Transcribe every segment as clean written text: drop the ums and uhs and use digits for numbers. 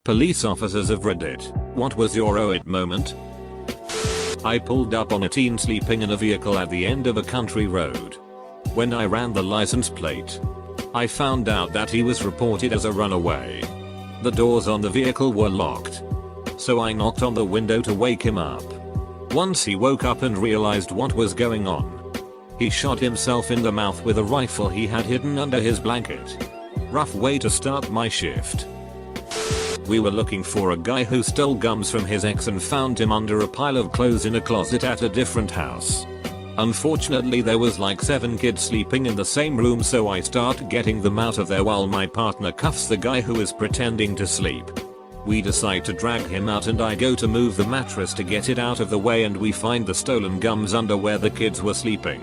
Police officers of Reddit, what was your oh it moment? I pulled up on a teen sleeping in a vehicle at the end of a country road. When I ran the license plate, I found out that he was reported as a runaway. The doors on the vehicle were locked, so I knocked on the window to wake him up. Once he woke up and realized what was going on, he shot himself in the mouth with a rifle he had hidden under his blanket. Rough way to start my shift. We were looking for a guy who stole gums from his ex and found him under a pile of clothes in a closet at a different house. Unfortunately there was like 7 kids sleeping in the same room, so I start getting them out of there while my partner cuffs the guy who is pretending to sleep. We decide to drag him out and I go to move the mattress to get it out of the way, and we find the stolen gums under where the kids were sleeping.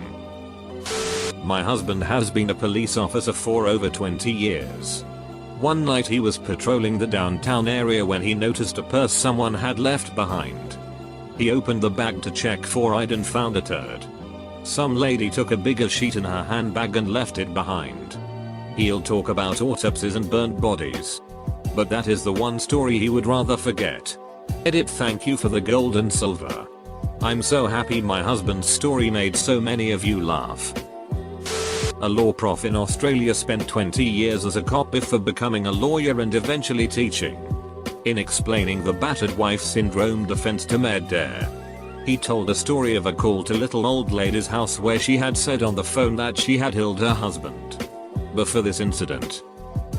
My husband has been a police officer for over 20 years. One night he was patrolling the downtown area when he noticed a purse someone had left behind. He opened the bag to check for ID and found a turd. Some lady took a bigger sheet in her handbag and left it behind. He'll talk about autopsies and burnt bodies, but that is the one story he would rather forget. Edit, thank you for the gold and silver. I'm so happy my husband's story made so many of you laugh. A law prof in Australia spent 20 years as a cop before becoming a lawyer and eventually teaching. In explaining the battered wife syndrome defense to Med-Dare, he told a story of a call to little old lady's house where she had said on the phone that she had killed her husband. Before this incident,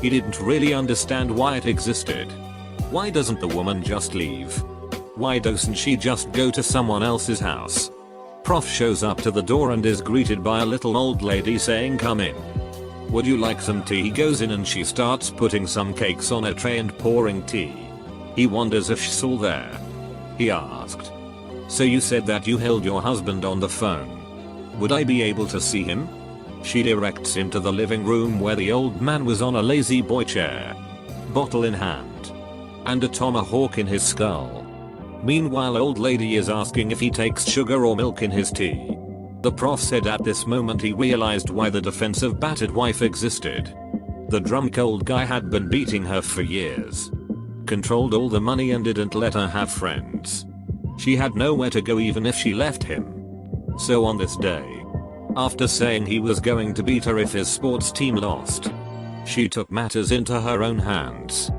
he didn't really understand why it existed. Why doesn't the woman just leave? Why doesn't she just go to someone else's house? Prof shows up to the door and is greeted by a little old lady saying, "Come in. Would you like some tea?" He goes in and she starts putting some cakes on a tray and pouring tea. He wonders if she's all there. He asked, "So you said that you held your husband on the phone. Would I be able to see him?" She directs him to the living room where the old man was on a lazy boy chair, bottle in hand, and a tomahawk in his skull. Meanwhile, old lady is asking if he takes sugar or milk in his tea. The prof said at this moment he realized why the defensive battered wife existed. The drunk old guy had been beating her for years, controlled all the money and didn't let her have friends. She had nowhere to go even if she left him. So on this day, after saying he was going to beat her if his sports team lost, she took matters into her own hands.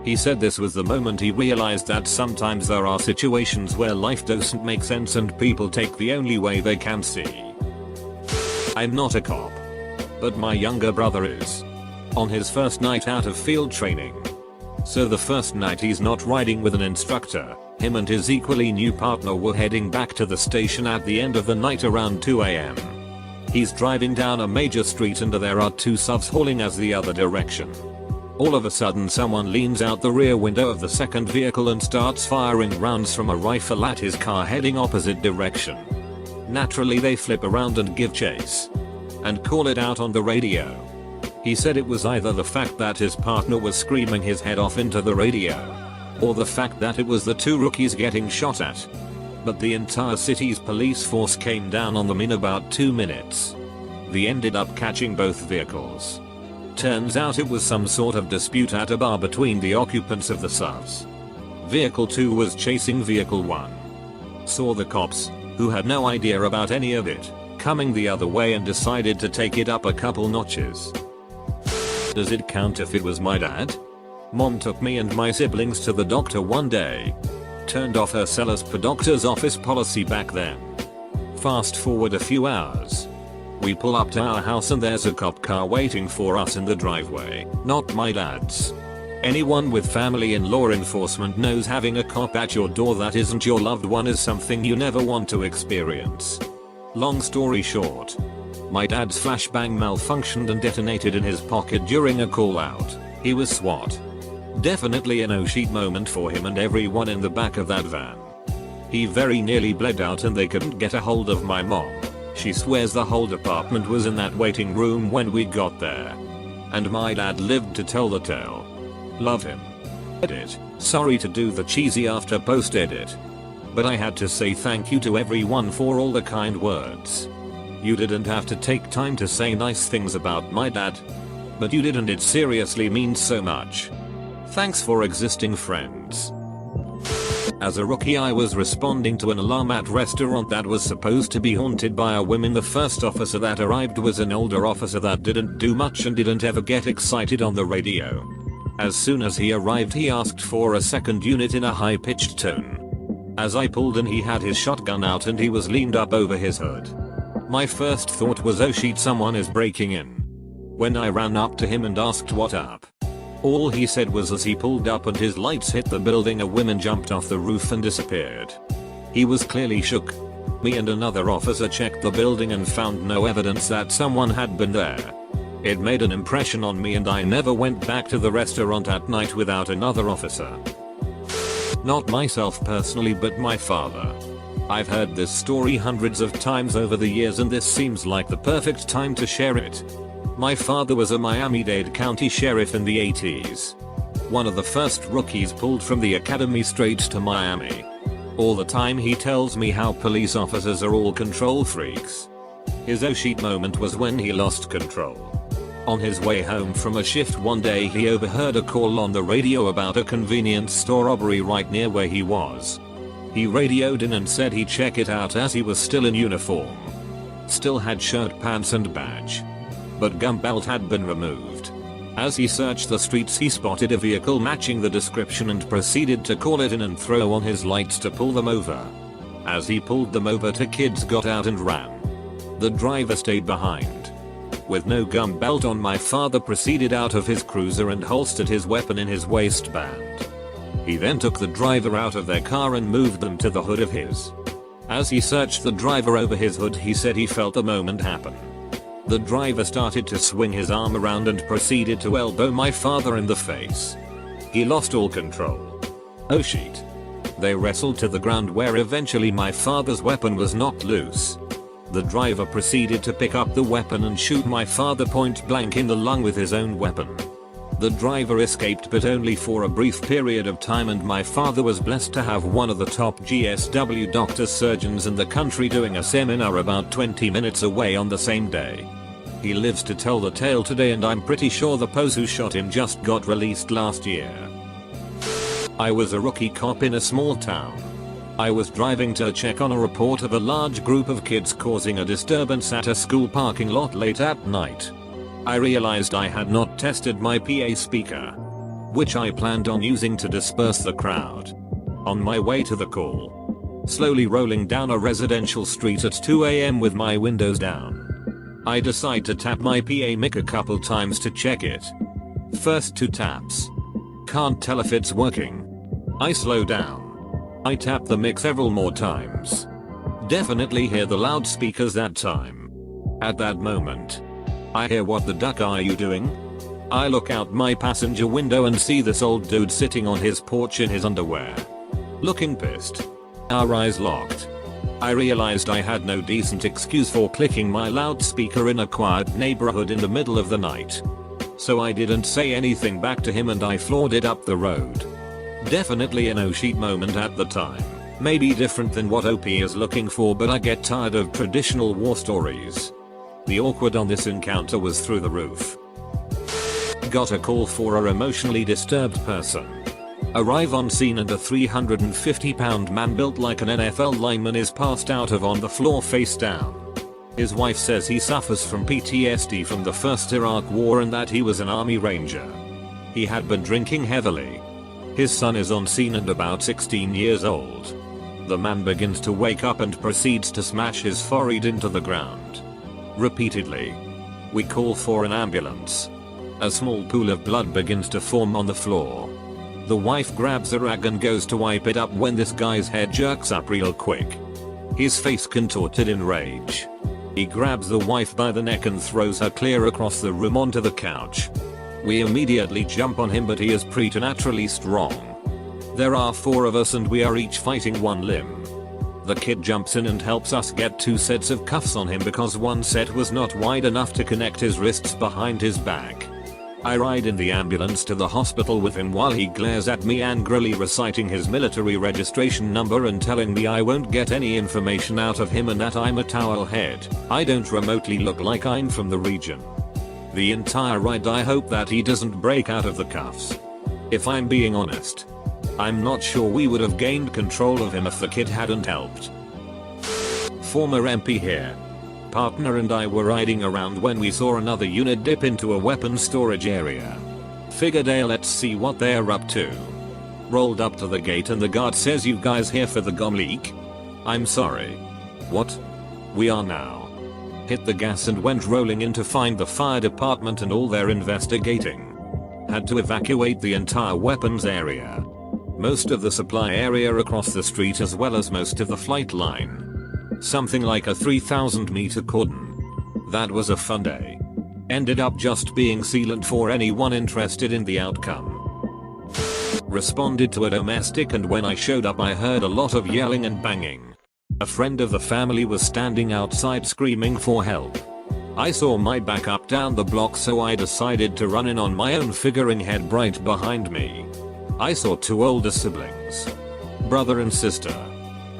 He said this was the moment he realized that sometimes there are situations where life doesn't make sense and people take the only way they can see. I'm not a cop, but my younger brother is. On his first night out of field training. So the first night he's not riding with an instructor, him and his equally new partner were heading back to the station at the end of the night around 2 AM. He's driving down a major street and there are 2 subs hauling as the other direction. All of a sudden someone leans out the rear window of the second vehicle and starts firing rounds from a rifle at his car heading opposite direction. Naturally they flip around and give chase, and call it out on the radio. He said it was either the fact that his partner was screaming his head off into the radio, or the fact that it was the 2 rookies getting shot at. But the entire city's police force came down on them in about 2 minutes. They ended up catching both vehicles. Turns out it was some sort of dispute at a bar between the occupants of the subs. Vehicle 2 was chasing Vehicle 1. Saw the cops, who had no idea about any of it, coming the other way and decided to take it up a couple notches. Does it count if it was my dad? Mom took me and my siblings to the doctor one day. Turned off her sellers per doctor's office policy back then. Fast forward a few hours. We pull up to our house and there's a cop car waiting for us in the driveway. Not my dad's. Anyone with family in law enforcement knows having a cop at your door that isn't your loved one is something you never want to experience. Long story short, my dad's flashbang malfunctioned and detonated in his pocket during a call out. He was SWAT. Definitely a no-sheet moment for him and everyone in the back of that van. He very nearly bled out and they couldn't get a hold of my mom. She swears the whole department was in that waiting room when we got there. And my dad lived to tell the tale. Love him. Edit. Sorry to do the cheesy after post edit, but I had to say thank you to everyone for all the kind words. You didn't have to take time to say nice things about my dad, but you did and it seriously means so much. Thanks for existing, friends. As a rookie, I was responding to an alarm at restaurant that was supposed to be haunted by a woman. The first officer that arrived was an older officer that didn't do much and didn't ever get excited on the radio. As soon as he arrived, he asked for a second unit in a high-pitched tone. As I pulled in, he had his shotgun out and he was leaned up over his hood. My first thought was, oh shit, someone is breaking in. When I ran up to him and asked what up, all he said was as he pulled up and his lights hit the building, a woman jumped off the roof and disappeared. He was clearly shook. Me and another officer checked the building and found no evidence that someone had been there. It made an impression on me and I never went back to the restaurant at night without another officer. Not myself personally, but my father. I've heard this story hundreds of times over the years and this seems like the perfect time to share it. My father was a Miami-Dade County sheriff in the 80s. One of the first rookies pulled from the academy straight to Miami. All the time he tells me how police officers are all control freaks. His oh shit moment was when he lost control. On his way home from a shift one day, he overheard a call on the radio about a convenience store robbery right near where he was. He radioed in and said he'd check it out as he was still in uniform. Still had shirt, pants and badge. But gun belt had been removed. As he searched the streets, he spotted a vehicle matching the description and proceeded to call it in and throw on his lights to pull them over. As he pulled them over, two kids got out and ran. The driver stayed behind. With no gun belt on, my father proceeded out of his cruiser and holstered his weapon in his waistband. He then took the driver out of their car and moved them to the hood of his. As he searched the driver over his hood, he said he felt the moment happen. The driver started to swing his arm around and proceeded to elbow my father in the face. He lost all control. Oh shit. They wrestled to the ground where eventually my father's weapon was knocked loose. The driver proceeded to pick up the weapon and shoot my father point blank in the lung with his own weapon. The driver escaped, but only for a brief period of time, and my father was blessed to have one of the top GSW doctor surgeons in the country doing a seminar about 20 minutes away on the same day. He lives to tell the tale today, and I'm pretty sure the pose who shot him just got released last year. I was a rookie cop in a small town. I was driving to check on a report of a large group of kids causing a disturbance at a school parking lot late at night. I realized I had not tested my PA speaker, which I planned on using to disperse the crowd. On my way to the call, slowly rolling down a residential street at 2 AM with my windows down, I decide to tap my PA mic a couple times to check it. First 2 taps. Can't tell if it's working. I slow down. I tap the mic several more times. Definitely hear the loudspeakers that time. At that moment, I hear, "What the duck are you doing?" I look out my passenger window and see this old dude sitting on his porch in his underwear, looking pissed. Our eyes locked. I realized I had no decent excuse for clicking my loudspeaker in a quiet neighborhood in the middle of the night. So I didn't say anything back to him and I floored it up the road. Definitely an oh shit moment at the time. Maybe different than what OP is looking for, but I get tired of traditional war stories. The awkward on this encounter was through the roof. Got a call for a emotionally disturbed person. Arrive on scene and a 350-pound man built like an NFL lineman is passed out on the floor face down. His wife says he suffers from PTSD from the first Iraq war and that he was an army ranger. He had been drinking heavily. His son is on scene and about 16 years old. The man begins to wake up and proceeds to smash his forehead into the ground repeatedly. We call for an ambulance. A small pool of blood begins to form on the floor. The wife grabs a rag and goes to wipe it up when this guy's head jerks up real quick. His face contorted in rage. He grabs the wife by the neck and throws her clear across the room onto the couch. We immediately jump on him, but he is preternaturally strong. There are 4 of us and we are each fighting one limb. The kid jumps in and helps us get 2 sets of cuffs on him because one set was not wide enough to connect his wrists behind his back. I ride in the ambulance to the hospital with him while he glares at me angrily, reciting his military registration number and telling me I won't get any information out of him and that I'm a towelhead. I don't remotely look like I'm from the region. The entire ride I hope that he doesn't break out of the cuffs. If I'm being honest, I'm not sure we would have gained control of him if the kid hadn't helped. Former MP here. Partner and I were riding around when we saw another unit dip into a weapons storage area. Figured, hey, let's see what they're up to. Rolled up to the gate and the guard says, you guys here for the gom leak? I'm sorry. What? We are now. Hit the gas and went rolling in to find the fire department and all their investigating. Had to evacuate the entire weapons area. Most of the supply area across the street as well as most of the flight line. Something like a 3,000 meter cordon. That was a fun day. Ended up just being sealant for anyone interested in the outcome. Responded to a domestic and when I showed up I heard a lot of yelling and banging. A friend of the family was standing outside screaming for help. I saw my backup down the block so I decided to run in on my own, figuring head right behind me. I saw two older siblings, brother and sister,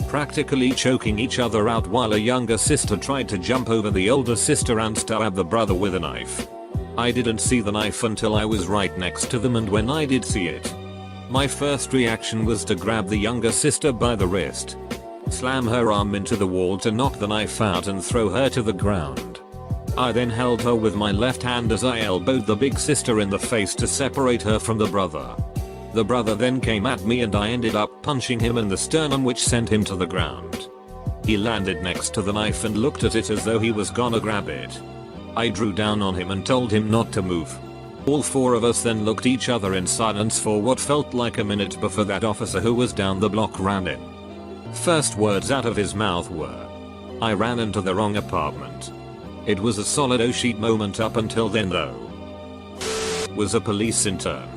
practically choking each other out while a younger sister tried to jump over the older sister and stab the brother with a knife. I didn't see the knife until I was right next to them, and when I did see it, my first reaction was to grab the younger sister by the wrist, slam her arm into the wall to knock the knife out and throw her to the ground. I then held her with my left hand as I elbowed the big sister in the face to separate her from the brother. The brother then came at me and I ended up punching him in the sternum, which sent him to the ground. He landed next to the knife and looked at it as though he was gonna grab it. I drew down on him and told him not to move. All four of us then looked each other in silence for what felt like a minute before that officer who was down the block ran in. First words out of his mouth were, "I ran into the wrong apartment." It was a solid oh shit moment up until then though. Was a police intern.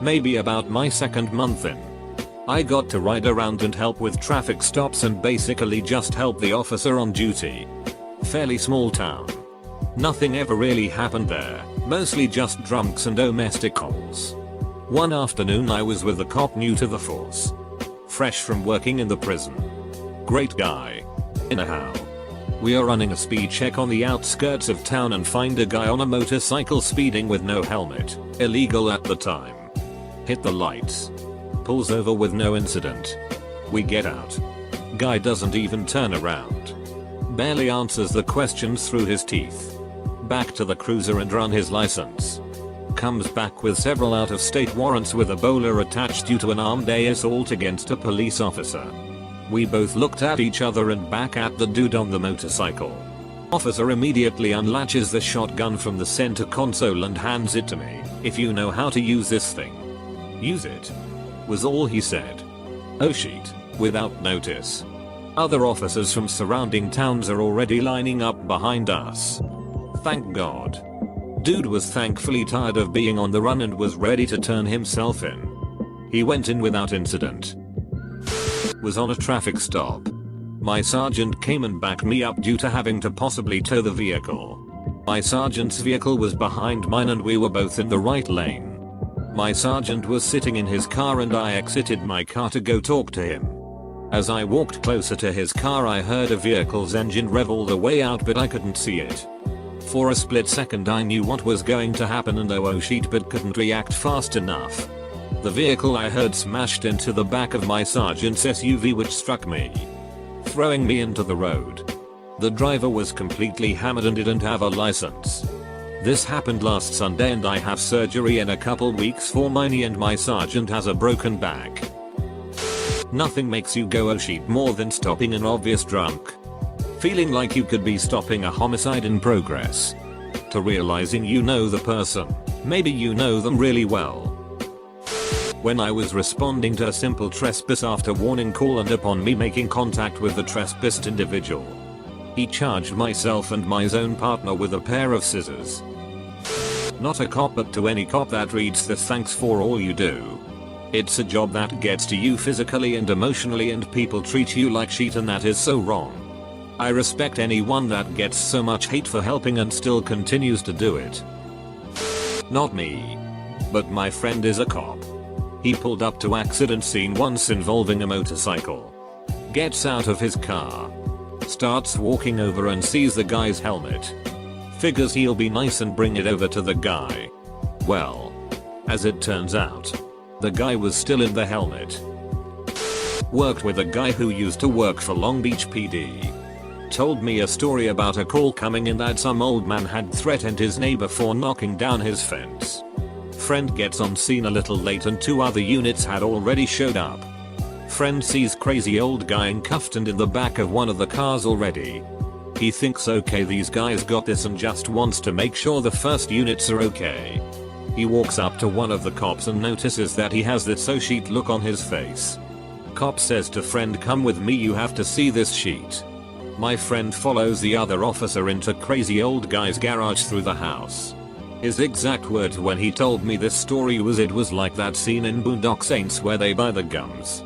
Maybe about my second month in. I got to ride around and help with traffic stops and basically just help the officer on duty. Fairly small town. Nothing ever really happened there, mostly just drunks and domestic calls. One afternoon I was with a cop new to the force. Fresh from working in the prison. Great guy. Anyhow, we are running a speed check on the outskirts of town and find a guy on a motorcycle speeding with no helmet, illegal at the time. Hit the lights. Pulls over with no incident. We get out. Guy doesn't even turn around. Barely answers the questions through his teeth. Back to the cruiser and run his license. Comes back with several out-of-state warrants with a bowler attached due to an armed assault against a police officer. We both looked at each other and back at the dude on the motorcycle. Officer immediately unlatches the shotgun from the center console and hands it to me. "If you know how to use this thing, use it," was all he said. Oh shit, without notice. Other officers from surrounding towns are already lining up behind us. Thank God. Dude was thankfully tired of being on the run and was ready to turn himself in. He went in without incident. Was on a traffic stop. My sergeant came and backed me up due to having to possibly tow the vehicle. My sergeant's vehicle was behind mine and we were both in the right lane. My sergeant was sitting in his car and I exited my car to go talk to him. As I walked closer to his car I heard a vehicle's engine rev all the way out, but I couldn't see it. For a split second I knew what was going to happen and oh shit, but couldn't react fast enough. The vehicle I heard smashed into the back of my sergeant's SUV, which struck me, throwing me into the road. The driver was completely hammered and didn't have a license. This happened last Sunday and I have surgery in a couple weeks for my knee and my sergeant has a broken back. Nothing makes you go oh shit more than stopping an obvious drunk. Feeling like you could be stopping a homicide in progress. To realizing you know the person. Maybe you know them really well. When I was responding to a simple trespass after warning call and upon me making contact with the trespassed individual, he charged myself and my zone partner with a pair of scissors. Not a cop, but to any cop that reads this, thanks for all you do. It's a job that gets to you physically and emotionally and people treat you like shit and that is so wrong. I respect anyone that gets so much hate for helping and still continues to do it. Not me. But my friend is a cop. He pulled up to accident scene once involving a motorcycle. Gets out of his car. Starts walking over and sees the guy's helmet. Figures he'll be nice and bring it over to the guy. Well, as it turns out, The guy was still in the helmet. Worked with a guy who used to work for Long Beach PD. Told me a story about a call coming in that some old man had threatened his neighbor for knocking down his fence. Friend gets on scene a little late and 2 other units had already showed up. Friend sees crazy old guy cuffed and in the back of one of the cars already. He thinks okay, these guys got this, and just wants to make sure the first units are okay. He walks up to one of the cops and notices that he has this "oh shit" look on his face. Cop says to friend, "Come with me, you have to see this sheet." My friend follows the other officer into crazy old guy's garage through the house. His exact words when he told me this story was, "It was like that scene in Boondock Saints where they buy the guns."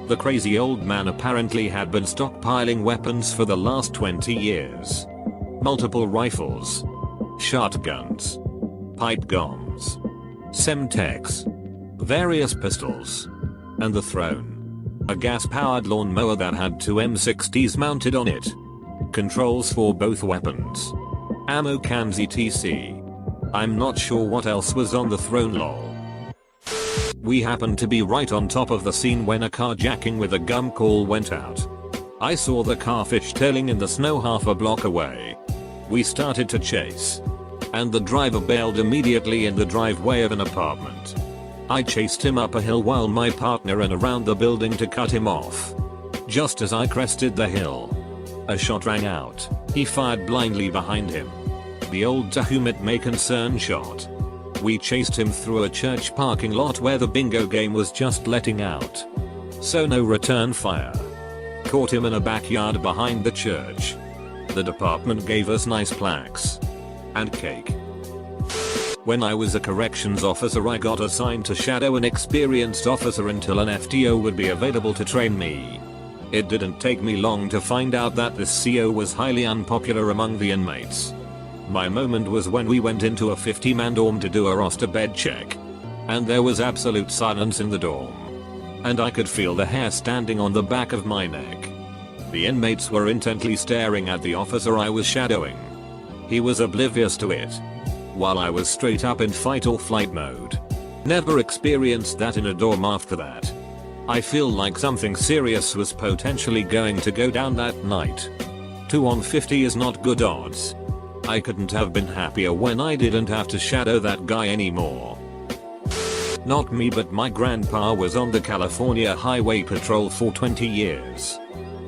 The crazy old man apparently had been stockpiling weapons for the last 20 years. Multiple rifles, shotguns, pipe bombs, Semtex, various pistols, and the throne. A gas-powered lawnmower that had 2 M60s mounted on it. Controls for both weapons. Ammo cans etc. I'm not sure what else was on the throne lol. We happened to be right on top of the scene when a carjacking with a gun call went out. I saw the car fishtailing in the snow half a block away. We started to chase. And the driver bailed immediately in the driveway of an apartment. I chased him up a hill while my partner ran around the building to cut him off. Just as I crested the hill, a shot rang out. He fired blindly behind him. The old to whom it may concern shot. We chased him through a church parking lot where the bingo game was just letting out. So no return fire. Caught him in a backyard behind the church. The department gave us nice plaques. And cake. When I was a corrections officer, I got assigned to shadow an experienced officer until an FTO would be available to train me. It didn't take me long to find out that this CO was highly unpopular among the inmates. My moment was when we went into a 50-man dorm to do a roster bed check. And there was absolute silence in the dorm. And I could feel the hair standing on the back of my neck. The inmates were intently staring at the officer I was shadowing. He was oblivious to it. While I was straight up in fight or flight mode. Never experienced that in a dorm after that. I feel like something serious was potentially going to go down that night. 2 on 50 is not good odds. I couldn't have been happier when I didn't have to shadow that guy anymore. Not me, but my grandpa was on the California Highway Patrol for 20 years.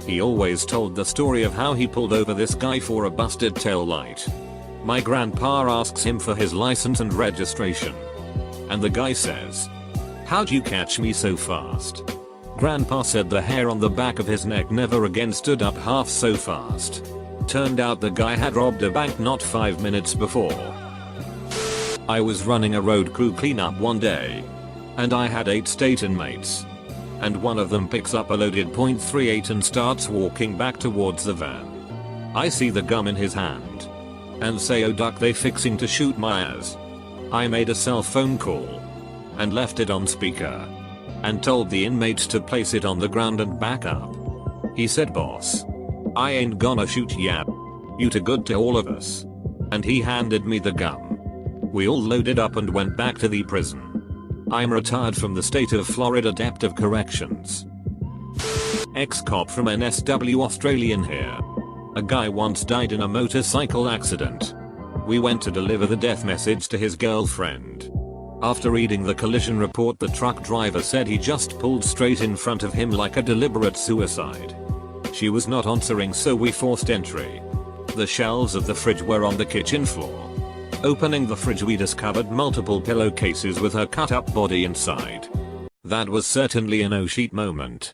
He always told the story of how he pulled over this guy for a busted taillight. My grandpa asks him for his license and registration. And the guy says, "How'd you catch me so fast?" Grandpa said the hair on the back of his neck never again stood up half so fast. Turned out the guy had robbed a bank not 5 minutes before. I was running a road crew cleanup one day. And I had 8 state inmates. And one of them picks up a loaded .38 and starts walking back towards the van. I see the gun in his hand. And say, "Oh duck, they fixing to shoot my ass." I made a cell phone call. And left it on speaker. And told the inmates to place it on the ground and back up. He said, "Boss, I ain't gonna shoot ya. You too good to all of us." And he handed me the gun. We all loaded up and went back to the prison. I'm retired from the state of Florida Depth of Corrections. Ex-cop from NSW Australian here. A guy once died in a motorcycle accident. We went to deliver the death message to his girlfriend. After reading the collision report, the truck driver said he just pulled straight in front of him like a deliberate suicide. She was not answering, so we forced entry. The shelves of the fridge were on the kitchen floor. Opening the fridge, we discovered multiple pillowcases with her cut up body inside. That was certainly an oh shit moment.